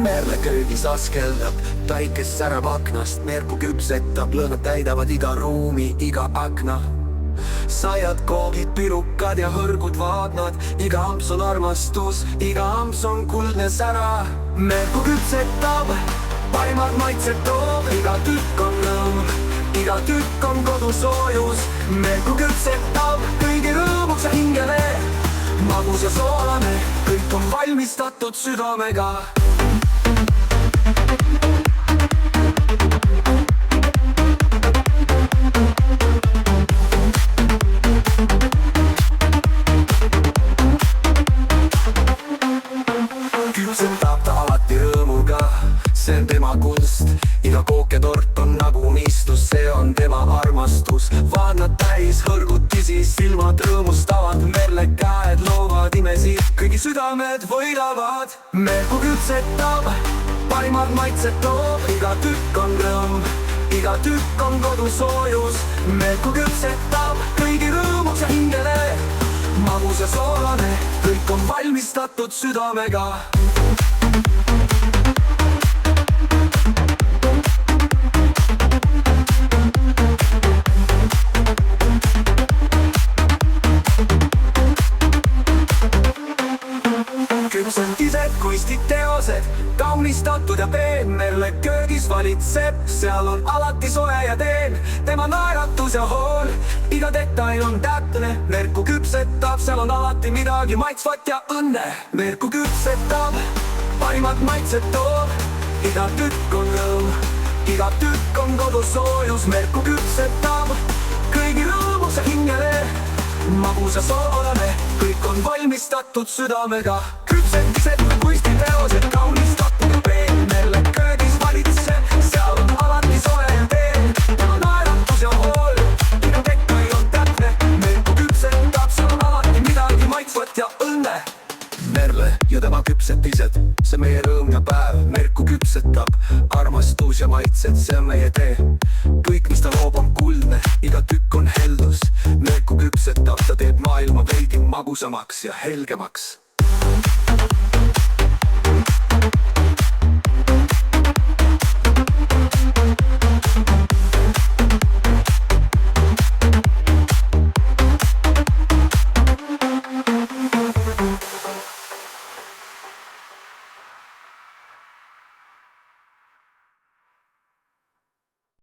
Merle köögis askeldab, taikes särab aknast, Merku küpsetab, lõhnad täidavad iga ruumi, iga akna. Saiad, koogid, pirukad ja hõrgud vaadnad, iga amps on armastus, iga amps on kuldne sära. Merku küpsetab, parimad maitsed toob, iga tükk on rõõm, iga tükk on kodusoojus. Merku küpsetab kõigi rõõmuks ja hingele, magus ja soolane, kõik on valmistatud südamega. Küpsetab ta alati rõõmuga, see on tema kunst. Iga kook ja tort on nagu unistus, see on tema armastus. Vaadnad täis hõrgutisi, silmad rõõmustavad, Merle käed loovad imesid, kõigi südamed võidavad. Merku küpsetab, parimad maitsed toob, iga tükk on rõõm, iga tükk on kodusoojus. Merku küpsetab kõigi rõõmuks ja hingele, magus ja soolane, kõik on valmistatud südamega. Küpsetised, kunstid, teosed, kaunistatud ja peen. Merle köögis valitseb, seal on alati soe ja teen. Tema naeratus ja hool, iga detail on täpne. Merku küpsetab, seal on alati midagi maitsvat ja õnne. Merku küpsetab, parimad maitsed toob, iga tükk on rõõm, iga tükk on kodusoojus. Merku küpsetab kõigi rõõmuks ja hingele, magus ja soolane, kõik on valmistatud südamega. Küpsetised, kunstiteosed, kaunistatud ja peen. Merle köögis valitseb, seal on alati soe ja teen. Tema naeratus ja hool, iga detail on täpne. Merku küpsetab, seal on alati midagi maitsvat ja õnne. Merle ja tema küpsetised, see meie rõõm ja päev. Merku küpsetab, armastus ja maitsed, see on meie tee. Kõik, mis ta loob, on kuldne, iga tükk on heldus. Merku küpsetab, ta teeb maailma veidi magusamaks ja helgemaks.